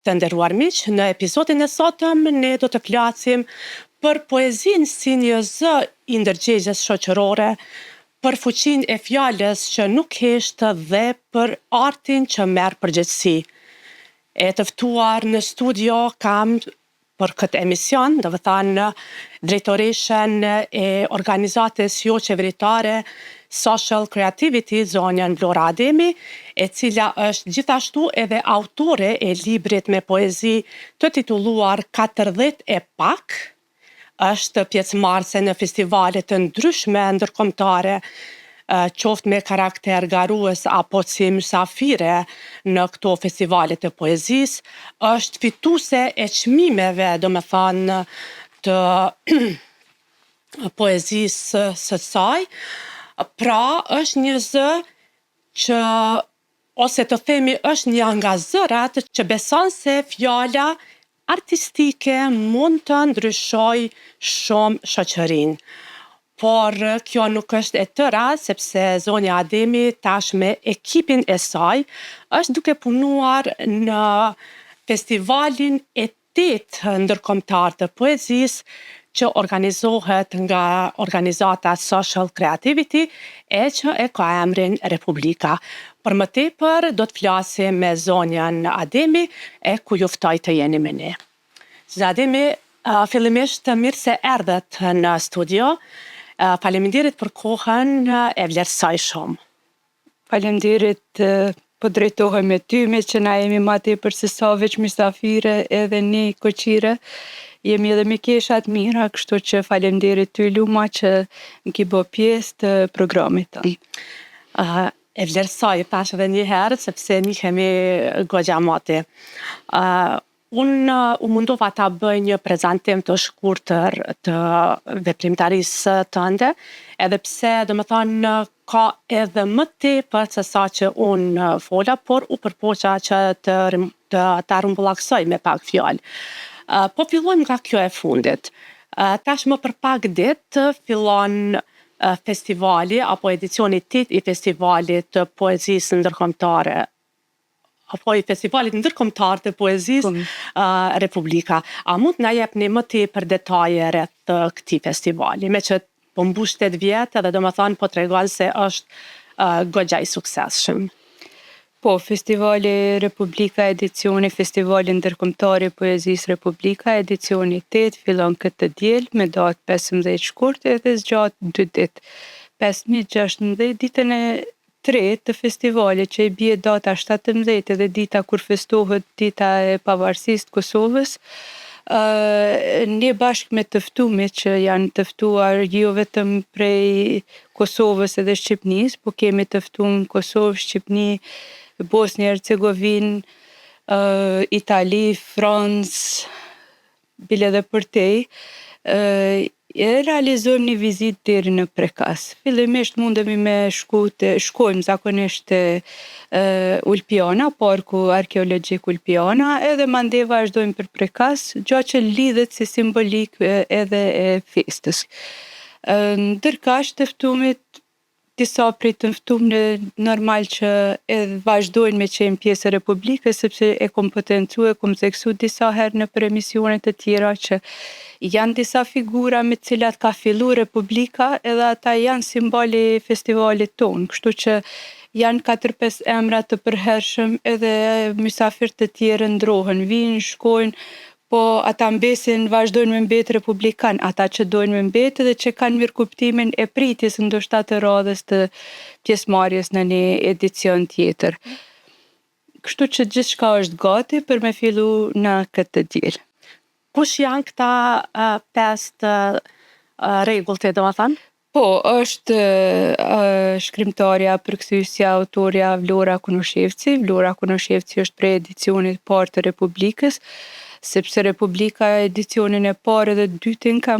Të nderuar miq, në episodin e sotëm ne do të flasim për poezinë si një zë i ndërgjegjes shoqërore, për fuqinë e fjalës që nuk hesht dhe për artin që merr përgjegjësi. E të ftuar në studio kam për këtë emision, do të thënë drejtoreshën e organizatës jo qeveritare Social Creativity, zonjën Vlora Ademi, e cila është gjithashtu edhe autore e librit me poezi të titulluar 40 e pak, është pjesëmarrëse në festivale të ndryshme ndërkombëtare, qoftë me karakter garues apo si mysafire në këto festivale të poezisë, është fituese e çmimeve, domethënë, të poezisë së saj. Pra, është një zë që, ose të themi, është një nga zërat që beson se fjala artistike mund të ndryshojë shumë shoqërinë. Por kjo nuk është e tëra, sepse zonja Ademi tash me ekipin e saj është duke punuar në festivalin e 8 ndërkombëtar të poezisë që organizohet nga organizata Social Creativity e që e ka emrin Republika. Për më tepër do të flasim me zonjën Ademi e ku ju ftoj të jeni me ne. Zonja Ademi, fillimisht mirë se erdhët në studio. Faleminderit për kohën, e vlerësoj shumë. Faleminderit, po drejtohem me ty, me që na jemi ma tepër se sa veç mysafire edhe një koqire. Jemi edhe me keshat mira, kështu që faleminderit ty Luma që më ki bë pjesë të programit tonë. E vlerësoj tash edhe një herë, sepse njihemi goxha moti. Unë u mundova ta bëj një prezantim të shkurtër të veprimtarisë tënde, edhe pse, domethënë, ka edhe më tepër se sa që unë fola, por u përpoqa që ta rrumbullaksoj me pak fjalë. Po fillojmë nga kjo e fundit. Tashmë për pak ditë fillon festivali apo edicioni 8 i festivalit të poezisë ndërkombëtare apo i festivalit ndërkombëtar të poezisë Republika. A mund na jepni më tepër detaje rreth këtij festivali, me që po mbush 8 vjet edhe domethënë po tregon se është goxha i suksesshëm. Po, festivali Republika edicioni, festivali ndërkombëtar i poezisë Republika edicioni 8 fillon këtë diel me datë 15 shkurt edhe zgjat 2 ditë. 15-16 ditën e 3 të festivalit që i bie data 17 edhe dita kur festohet dita e pavarësisë të Kosovës. Ne bashkë me të ftumit që janë të ftuar jo vetëm prej Kosovës edhe Shqipënisë, po kemi të ftuar Kosovë, Shqipëni, Bosnjë Hercegovinë, Itali, Francë, bile edhe përtej, e realizojmë një vizitë deri në Prekas. Fillimisht mundemi me shkojmë zakonisht te Ulpiana, parku arkeologjik Ulpiana, edhe mandej vazhdojmë për Prekas, gjë që lidhet si simbolik edhe e festës. Ndërkaq të ftumit disa prej të ftuar normal që edhe vazhdojnë me qenë pjesë e Republikës, sepse e kom potencu, e kom theksu disa herë në për emisionet e tjera që janë disa figura me cilat ka fillu Republika edhe ata janë simboli i festivalit tonë, kështu që janë 4-5 emra të përhershëm edhe mysafirë të tjerë ndrohen, vinë, shkojnë, po ata mbesin vazhdojnë me mbet republikan, ata që dojnë me mbet dhe që kanë mirë kuptimin e pritjes ndoshta të radhës të pjesëmarrjes në një edicion tjetër. Kështu që gjithçka është gati për me fillu në këtë diel. Kush janë këta 5 rregullt, domethënë? Po, është shkrimtarja, përkthyesja, autorja Vlora Kunoshevci. Vlora Kunoshevci është prej edicionit parë të Republikës, sepse Republika edicionin e parë dhe dytin ka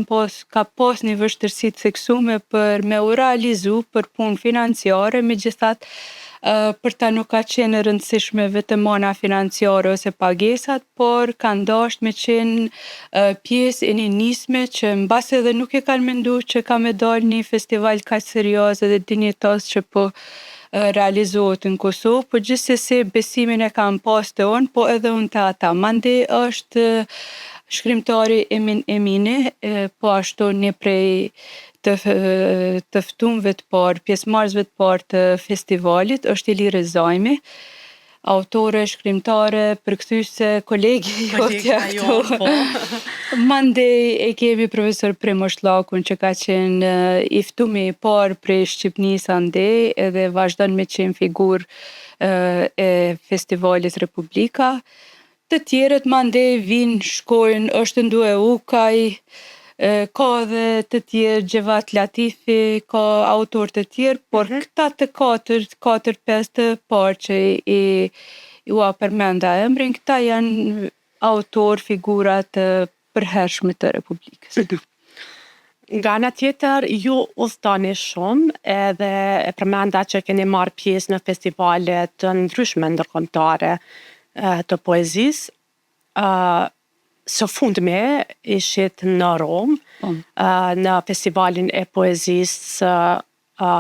pas një vështirësi të theksuar për me u realizu për punë financiare, megjithatë për ta nuk ka qenë e rëndësishme vetëm mana financiare ose pagesat, por ka dashur me qenë pjesë e një nisme që mbas edhe nuk e kanë menduar që ka me dalë një festival kaq serioz edhe dinjitos që po realizohet në Kosovë, po gjithsesi besimin e kam pas te unë, po edhe unë te ata. Mandej është shkrimtari Emin Emini, po ashtu një prej të ftumëve të parë, pjesëmarrësve të parë të festivalit, është Iliri Zajmi, autore, shkrimtare, përkthyese, kolegi jotja këtu. Mandej e kemi profesor Primosh Llakun që ka qenë i ftumi i parë prej Shqipnisë andej edhe vazhdon me qenë figurë e festivalit Republika. Të tjerët mandej vinë, shkojnë, është Ndue Ukaj, ka dhe të tjerë, Gjevat Latifi, ka autor të tjerë, por këta të katër, pesë të parë që u përmenda emrin, këta janë autor, figura të përhershme të Republikës. Nga ana tjetër, ju udhtoni shumë edhe e përmenda që keni marrë pjesë në festivale të ndryshme ndërkombëtare të poezisë. Së fundmi ishit në Rom, në festivalin e poezisë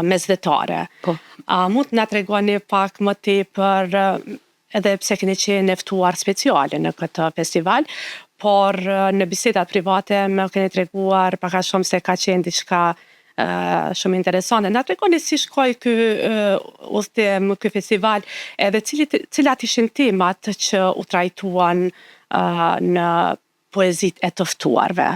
mesdhetare. Mund të na tregoni pak më tepër, edhe pse keni qenë e ftuar speciale në këtë festival, por në bisedat private më keni treguar pak a shumë se ka qenë diçka shumë interesante. Na tregoni si shkoi ky udhtim, ky festival, edhe cilat ishin temat që u trajtuan në poezitë e të ftuarve.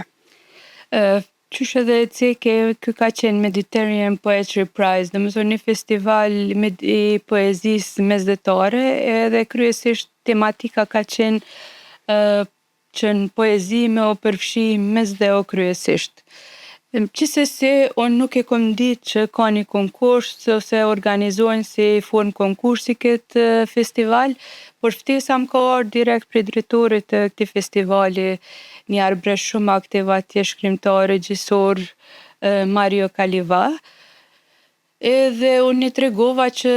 Qysh edhe e ceke, ky ka qenë Mediterranean Poetry Prize, domethënë një festival i poezisë mesdhetare, edhe kryesisht tematika ka qenë që në poezi me o përfshi mesdheo kryesisht. Gjithsesi, unë nuk e kom ditë që ka një konkurs ose organizojnë si formë konkursi këtë festival, por ftesa më ka ardhur direkt prej drejtorit të këtij festivali, një arbresh shumë aktiv atje, shkrimtar, regjisor, Mario Kaliva. Edhe unë i tregova që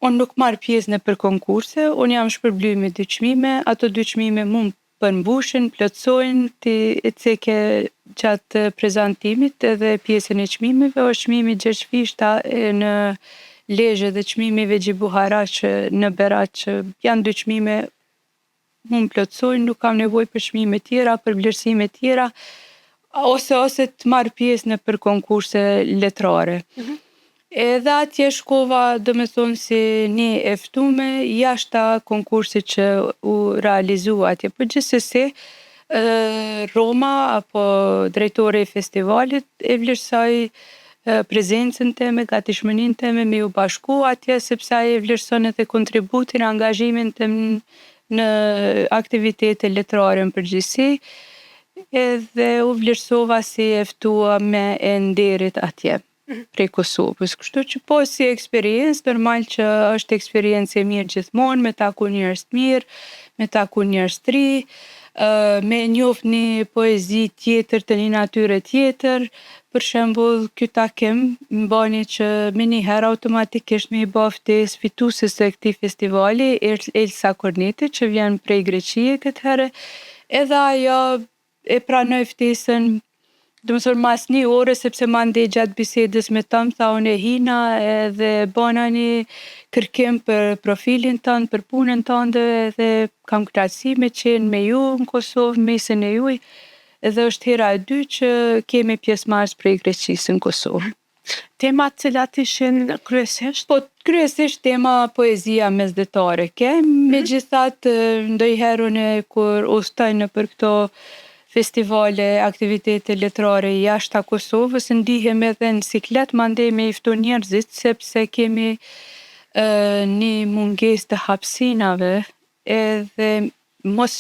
unë nuk marr pjesë nëpër konkurse, unë jam shpërblyr me 2 çmime, ato 2 çmime mund përmbushin, plotësojnë, ti e ceke gjatë prezantimit edhe pjesën e çmimeve, është çmimi Gjergj Fishta në Lezhë dhe çmimi Vexhi Buharaç në Berat, që janë 2 çmime mund plotësojnë, nuk kam nevojë për çmime tjera, për vlerësime tjera, ose të marr pjesë nëpër konkurse letrare. Edhe atje shkova, domethënë si një e ftume jashta konkursit që u realizua atje. Por gjithsesi, Roma apo drejtori i festivalit e vlerësoi prezencën time, gatishmërinë time me u bashku atje, sepse ai e vlerëson edhe kontributin, angazhimin tim në aktivitete letrare në përgjithësi, edhe u vlerësova si e ftuar me e nderit atje prej Kosovës. Kështu që po si eksperiencë, normal që është eksperiencë e mirë gjithmonë, me taku njerëz të mirë, me taku njerëz të ri, me njoft një poezi tjetër të një natyre tjetër. Për shembull, ky takim më bani që me njëherë automatikisht me i ba ftesë fitueses së këtij festivali, Elsa Korneti, që vjen prej Greqie këtë herë, edhe ajo e pranoi ftesën. Domethënë mas 1 ore, sepse mandej gjatë bisedës me ta më tha unë e hina edhe bana një kërkim për profilin tënd, për punën tënde, edhe kam kënaqësi me qenë me ju në Kosovë, mesën e juaj, edhe është hera e dytë që kemi pjesëmarrës prej Greqisë në Kosovë. Temat cilat ishin kryesisht? Po, kryesisht tema poezia mesdhetare megjithatë ndonjëherë unë kur udhtoj nëpër këto festivale, aktivitete letrare jashta Kosovës, ndihem edhe në siklet, mandej me i ftu njerëzit, sepse kemi një mungesë të hapësinave edhe mos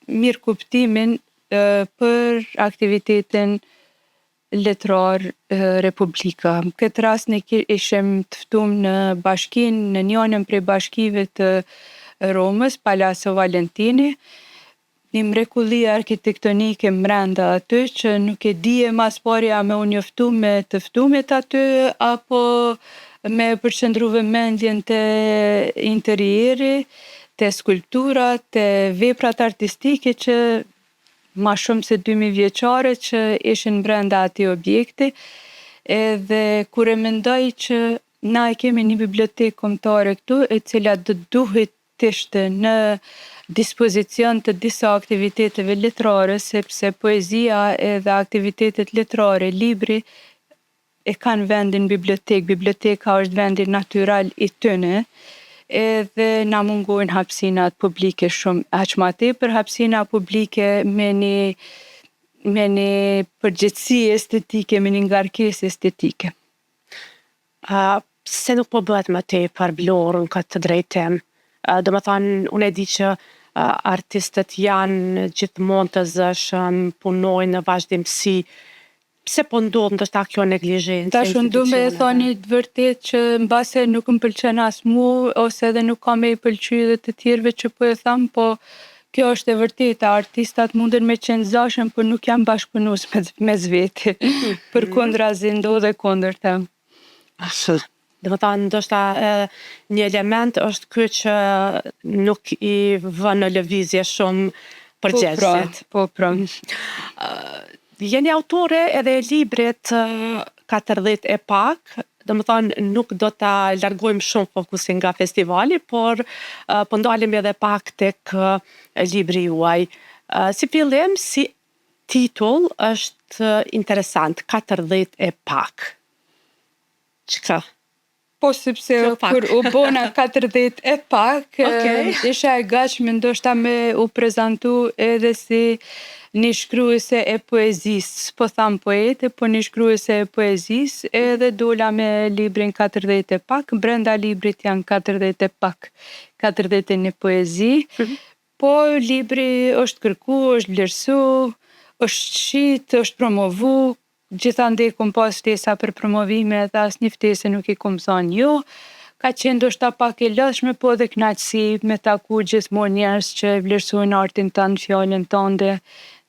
mirë kuptimin për aktivitetin letrar Republika. Në këtë rast ne ishim të ftuar në bashkinë, në njënën prej bashkive të Romës, Palazzo Valentini, një mrekulli arkitektonike brenda aty që nuk e dije mas pari a me u njoftu me të ftumet aty apo me përqendru vëmendjen te interieri, te skulpturat, te veprat artistike që ma shumë se 2000 vjeçare që ishin brenda atij objekti, edhe kur e mendoj që na e kemi një bibliotekë kombëtare këtu, e cila do duhet të ishte në dispozicion të disa aktiviteteve letrare, sepse poezia edhe aktivitetet letrare, libri, e kanë vendin bibliotekë. Biblioteka është vendi natyral i tyne, edhe na mungojnë hapësinat publike shumë. Aq ma tepër hapësina publike me një përgjithësi estetike, me një ngarkesë estetike. Se nuk po bëhet më tepër vlorë në këtë drejtim. Do më thonë, unë e di që artistët janë gjithmonë të zëshëm, punojnë në vazhdimsi. Pse po ndodh ndoshta kjo neglizhencë? Tash unë du me e thoni të vërtet që mbase nuk më pëlqen as mu, ose edhe nuk ka me i pëlqy edhe të tjerëve që po e tham, po kjo është e vërteta. Artistat munden me qenë zashëm, por nuk janë bashkëpunus me zveti. Përkundrazi ndodhe kundërta. Dhe më thonë, ndoshta një element është ky që nuk i vën në lëvizje shumë përgjegjësit. Po, pra. Jeni autore edhe e librit 40 e pak, dhe më thonë nuk do ta largojmë shumë fokusin nga festivali, por po ndalim edhe pak tek libri juaj. Si fillim, si titull është interesant, 40 e pak. Çka? Po, sepse kur u bona 40 e pak, isha e gatshme ndoshta me u prezantu edhe si një shkruese e poezisë, po tham poete, po një shkruese e poezisë, edhe dola me librin 40 e pak, brenda librit janë 40 e pak, 41 poezi, po libri është kërku, është vlerësu, është shit, është promovu, gjithandej kom pas ftesa për promovime edhe asnjë ftese nuk i kom thënë jo. Ka qenë ndoshta pak e lodhshme, po edhe kënaqësi me taku gjithmonë njerëz që vlerësojnë artin tënd, fjalën tënde,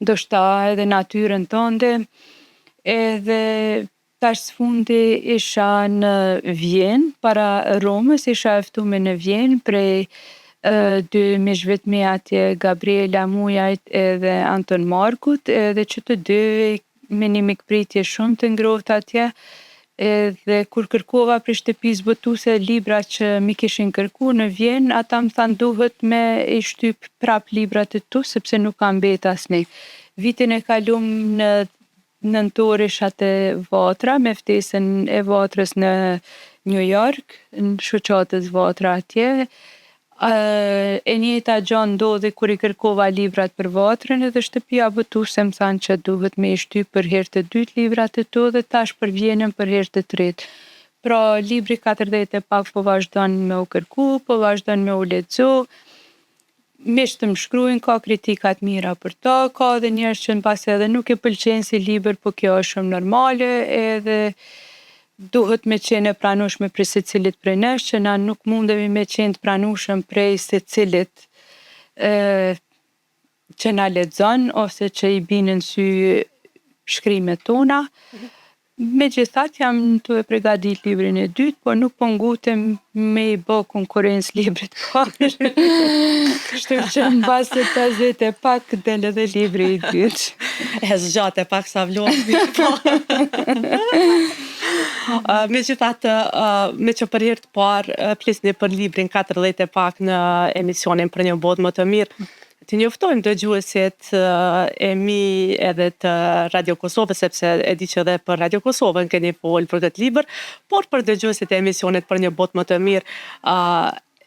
ndoshta edhe natyrën tënde. Edhe tash sfundi isha në Vjenë, para Romës, isha e ftuar në Vjenë prej dy miqve të mi atje, Gabriela Mujajt edhe Anton Markut, edhe që të dy me një mikpritje shumë të ngrohtë atje, edhe kur kërkova prej shtëpisë botuese libra që mi kishin kërku në Vjenë, ata më thanë duhet me i shtyp prap librat e tu, sepse nuk ka mbet asnjë. Vitin e kalum në nëntor isha te Vatra, me ftesën e Vatrës në New York, në shoqatës Vatra atje. E njëjta gjë ndodhi kur i kërkova librat për Vatrën, edhe shtëpia botuese më thanë që duhet me i shtyp për herë të dytë librat e tu, dhe tash për Vjenën për herë të tretë. Pra libri 40 e pak po vazhdon me u kërku, po vazhdon me u lexu. Miq të më shkruajnë, ka kritika të mira për ta, ka edhe njerëz që mbas edhe nuk e pëlqejnë si libër, po kjo është shumë normale, edhe duhet me qenë e pranueshme prej secilit prej nesh, që na nuk mundemi me qenë të pranueshëm prej secilit që na lexon ose që i binin sy shkrimet tona. Megjithatë jam tu e përgatit librin e dytë, por nuk po ngutem me i bë konkurrencë librit parë. Kështu që mbas të 50 e pak del edhe libri i dytë. E zgjat e pak sa vlorë. Megjithatë, me që për herë të parë flisni për librin 40 e pak në emisionin Për një botë më të mirë. Të njoftojmë dëgjuesit e mi edhe të Radio Kosovës, sepse e di që edhe për Radio Kosovën keni folë për këtë libër, por për dëgjuesit e emisionit Për një botë më të mirë,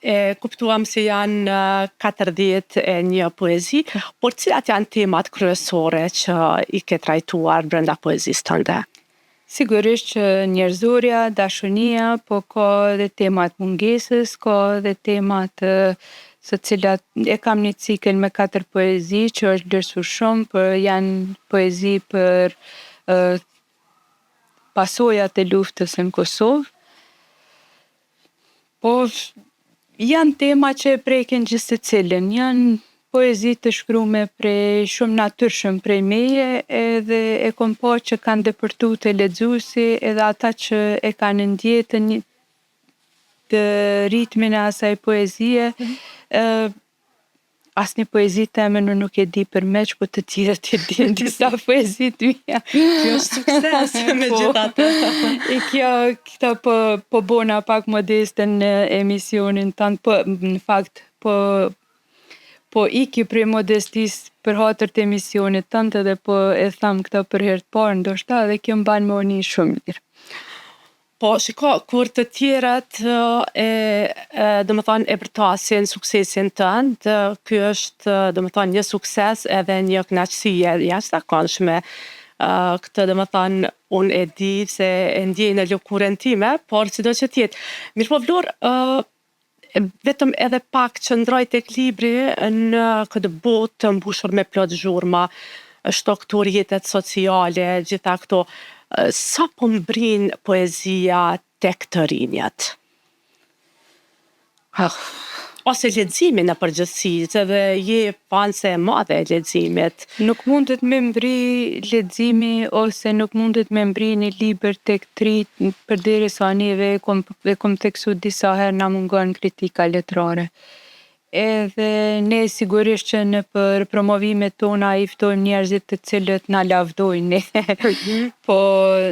e kuptuam se janë 41 poezi, por cilat janë temat kryesore që i ke trajtuar brenda poezisë tënde? Sigurisht që njerëzorja, dashunia, po ka edhe temat mungesës, ka edhe temat së cilat e kam një cikël me 4 poezi që është vlerësu shumë, për janë poezi për pasojat e luftës në Kosovë. Po janë tema që e prekin gjithë secilin, janë poezi të shkrume prej shumë natyrshëm prej meje, edhe e kom pa që kanë depërtu të lexuesi edhe ata që e kanë ndjetë të ritmin e asaj poezie, asnjë poezi temën nuk e di përmeç, po të tjerët e din disa poezi të mia. Kjo është sukses megjithatë. E këta po bona pak modeste në emisionin tanë, po në fakt po iki prej modestisë për hatër të emisionit tënd edhe po e tham këta për herë të parë ndoshta dhe kjo m'ban me u ni shumë mirë. Po, shiko, kur të tjerat e përtasin suksesin tënd, ky është një sukses edhe një kënaqësi e jashtëzakonshme. Këtë unë e di se e ndjej në lëkurën time, por sido që tjetë. Mirë po Vlorë, vetëm edhe pak që ndroj tek libri në këtë botë të mbushur me plot zhurma, këto rrjetet sociale, gjitha këto, sa po mbrin poezia tek të rinjat? Ose leximi në përgjithësi, se dhe je fanse e madhe e leximit. Nuk mundet me mbri leximi ose nuk mundet me mbri një libër tek të rinjt përderisa neve e kom theksu disa herë na mungon kritika letrare. Edhe ne sigurisht që në për promovimet tona i ftojmë njerëzit të cilët na lavdojnë po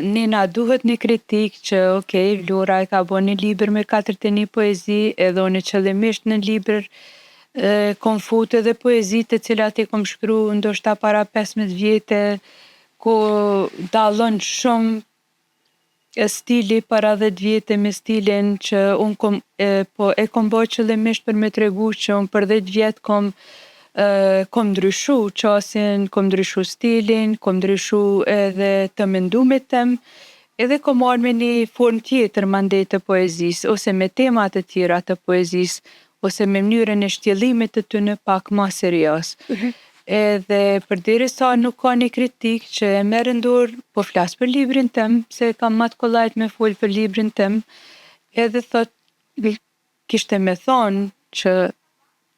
ne na duhet një kritik që okej, Vlora e ka bo një libër me 41 poezi edhe unë qëllimisht në libër kom fut edhe poezi të cilat i kom shkru ndoshta para 15 vjete ku dallon shumë stili para 10 vjete me stilin që unë kom bo qëllimisht për me tregu që unë për 10 vjet kom ndryshu qasin, kom ndryshu stilin, kom ndryshu edhe të mendumet tem, edhe kom marrë me një formë tjetër mandej të poezisë, ose me temat të tjera të poezisë, ose me mënyrën e shtjellimit të tyne pak ma serios. Edhe përderisa nuk ka një kritik që e merr në dorë, po flas për librin tim, se kam ma të kollajt me fol për librin tim, edhe thot, kishte me thonë që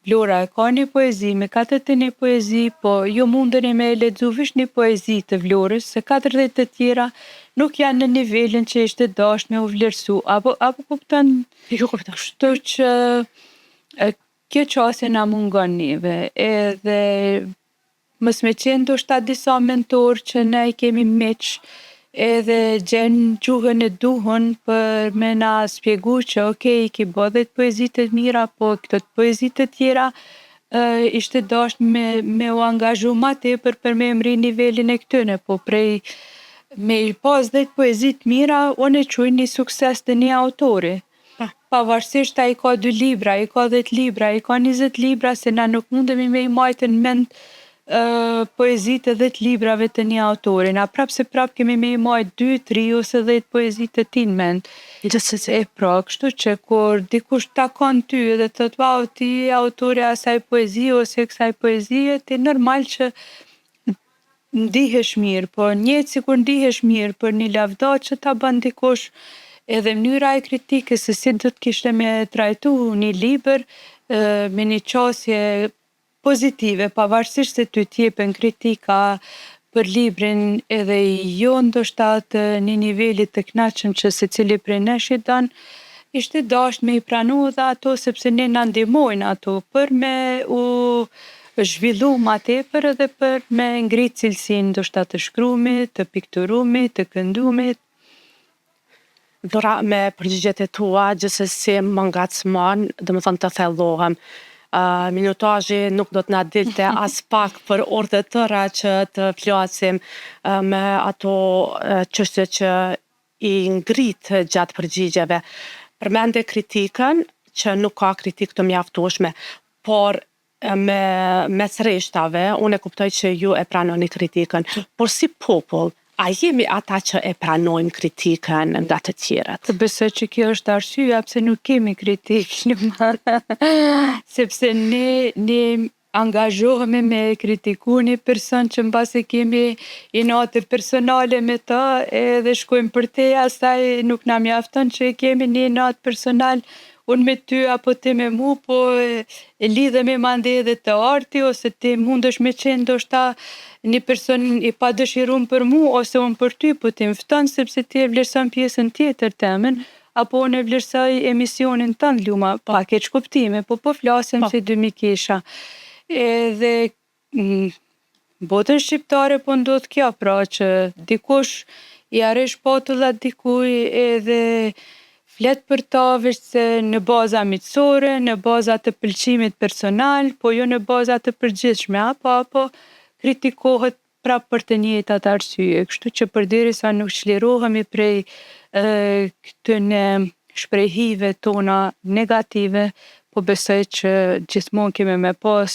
Vlora e ka një poezi me 41 poezi, po jo mundeni me e lexu veç një poezi të Vlorës, se 40 të tjera nuk janë në nivelin që ishte dashur me u vlerësu, apo kupton? Jo kupton. Kështu që kjo qasje na mungon neve, edhe mos me qenë ndoshta disa mentor që ne i kemi miq, edhe gjen gjuhën e duhun për me na spjegu që okej, ki bo 10 poezi të mira, po këto poezi të tjera ishte dashur me u angazhu ma tepër për me mri nivelin e këtyne, po prej me i pas 10 poezi të mira, unë e quj një sukses të një autori. Pavarësisht ai ka 2 libra, ai ka 10 libra, ai ka 20 libra, se na nuk mundemi me i majtë në mend poezit e 10 librave të një autori. Na prap se prap kemi me i majtë 2, 3 ose 10 poezit të ti në mend. E pra, kështu që kur dikush takon ty edhe të wow, ti je autori asaj poezie ose kësaj poezie, ti normal që ndihesh mirë, po njëtë si kur ndihesh mirë për një lavdat që ta bën dikush, edhe mënyra e kritikës se si do të kishte me trajtu një libër me një qasje pozitive, pavarësisht se ty t'jepen kritika për librin edhe jo ndoshta të një nivelit të kënaqshëm që secili prej nesh i don, ishte dashur me i pranu edhe ato sepse ne na ndihmojnë ato për me u zhvillu ma tepër edhe për me ngrit cilësinë ndoshta të shkrumit, të pikturumit, të këndumit. Vlora, me përgjigjet e tua, gjithsesi më ngacmon, domethënë të thellohem. Minutazhi nuk do t'na dilte as pak për orët e tëra që të flasim me ato çështje që i ngrit gjatë përgjigjeve. Përmende kritikën, që nuk ka kritikë të mjaftueshme, por mes rreshtave, unë e kuptoj që ju e pranoni kritikën, por si popull, a jemi ata që e pranojmë kritikën nga të tjerët? Besoj që kjo është arsyeja pse nuk kemi kritikë, sepse ne angazhohemi me kritiku një person që mbase kemi inate personale me ta edhe shkojmë për te, asaj nuk na mjafton që kemi një inat personal unë me ty apo ti me mu, po e lidhemi mande edhe të arti, ose ti mundesh me qenë ndoshta një person i padëshiruar për mu, ose unë për ty, po ti më fton sepse ti e vlerëson pjesën tjetër temën, apo në vlerësoj emisionin tënd Luma, pa keq kuptime, po flasim si dy mikesha. Edhe botën shqiptare po ndodh kjo, pra që dikush i arrish patullat dikuj edhe flet për ta veç se në baza miqësore, në baza të pëlqimit personal, po jo në baza të përgjithshme, apo kritikohet prap për të njëjtat arsye. Kështu që përderisa nuk çlirohemi prej këtyne shprehive tona negative, po besoj që gjithmonë kemi me pas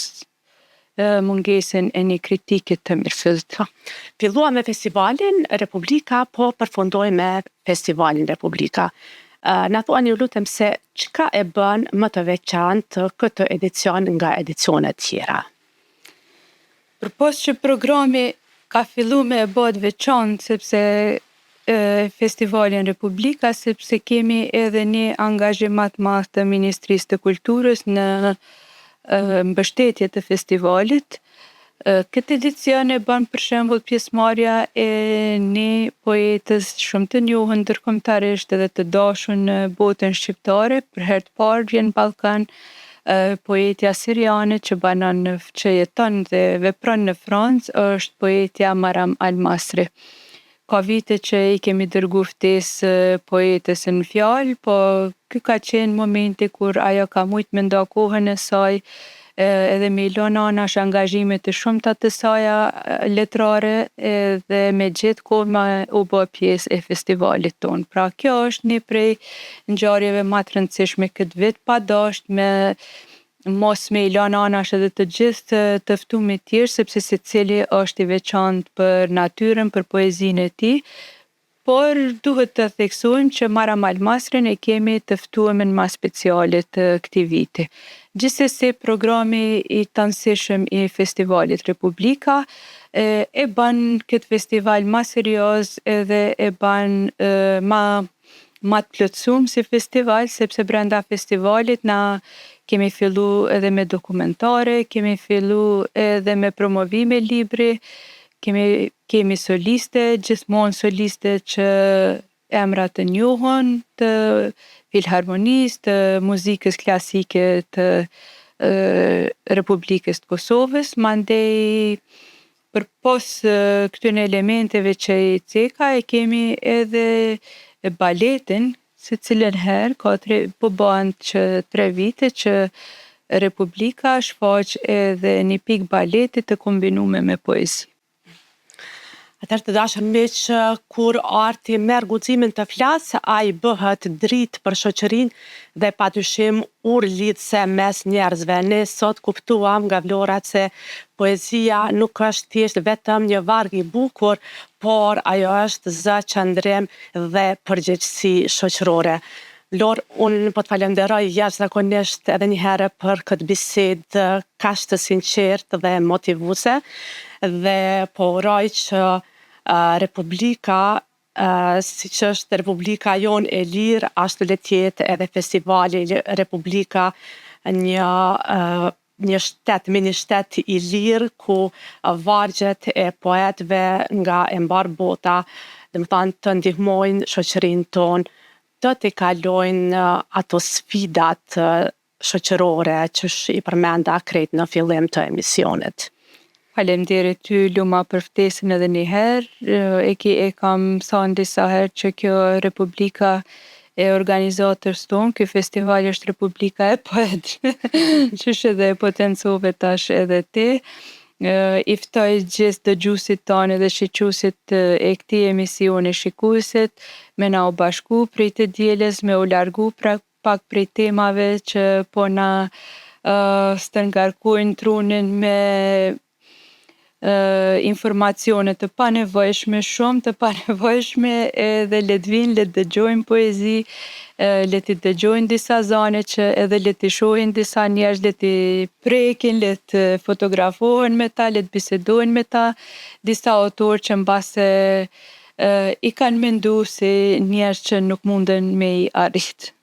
mungesën e një kritike të mirëfillt. Fillua me festivalin Republika, po përfundoi me festivalin Republika. Na thuani ju lutem se çka e bën më të veçantë këtë edicion nga edicionet tjera? Përpos që programi ka fillu me e bët veçantë, sepse festivalin Republika, sepse kemi edhe një angazhim më të madh të Ministrisë të Kulturës në mbështetje të festivalit. Këtë edicion e bën për shembull pjesëmarrja e një poetës shumë të njohur ndërkombëtarisht edhe të dashur në botën shqiptare. Për herë të parë vjen në Ballkan poetja siriane që jeton dhe vepron në Francë, është poetja Maram Al-Masri. Ka vite që i kemi dërgu ftesë poetës në fjalë, po ky ka qenë momenti kur ajo ka mujt me nda kohën e saj edhe me i lënë anash angazhimet të shumta të saj letrare edhe me gjetë kohë me u bë pjesë e festivalit tonë. Pra kjo është një prej ngjarjeve më të rëndësishme këtë vit, pa dasht me mos me i lënë anash edhe të gjithë të ftumit tjerë, sepse secili është i veçantë për natyrën, për poezinë e tij. Por duhet të theksojmë që Maram Al-Masrin e kemi të ftuar më speciale të këtij viti. Gjithsesi, programi i tanësishëm i festivalit Republika e bën këtë festival më serioz edhe e bën më të plotësuar si festival, sepse brenda festivalit na kemi fillu edhe me dokumentare, kemi fillu edhe me promovime libri, kemi soliste, gjithmonë soliste që emra të njohun, të filharmonisë, të muzikës klasike të Republikës të Kosovës, mandej përpos këtyne elementeve që i ceka, e kemi edhe baletin, se cilën herë po bëhen që 3 vite që Republika shfaq edhe një pikë baleti të kombinuar me poezi. Atëherë të dashur miq, kur arti merr guximin të flasë, ai bëhet dritë për shoqërinë dhe padyshim urlidhse mes njerëzve. Ne sot kuptuam nga vlorat se poezia nuk është thjesht vetëm një varg i bukur, por ajo është zë, qëndrim dhe përgjegjësi shoqërore. Lor, unë po të falenderoj jashtëzakonisht edhe një herë për këtë bisedë kaq të sinqertë dhe motivuese dhe po uroj që Republika, siç është Republika jonë e lirë, ashtu le të jetë edhe festivali Republika një shtet, mini shtet i lirë ku vargjet e poetëve nga e mbar bota, domethënë të ndihmojnë shoqërinë tonë, të t'i kalojnë ato sfidat shoqërore që i përmenda krejt në fillim të emisionit. Faleminderit ty Luma për ftesën edhe një herë. E kam thënë disa herë që kjo Republika e organizatës tonë, ky festival është Republika e poetëve. Qysh edhe e potencove tash edhe ti. I ftoj gjithë dëgjuesit tanë dhe shiquesit e këtij emisioni shikuesit me na u bashku prej të dielës, me u largu pak prej temave që po na stërngarkojnë trunin me informacione të panevojshme, shumë të panevojshme, edhe le të vinë, le të dëgjojnë poezi, le të dëgjojnë disa zane që edhe le të shohin disa njerëz, le të prekin, le të fotografohen me ta, le të bisedojnë me ta, disa autorë që mbase i kanë mendu si njerëz që nuk munden me i arrit.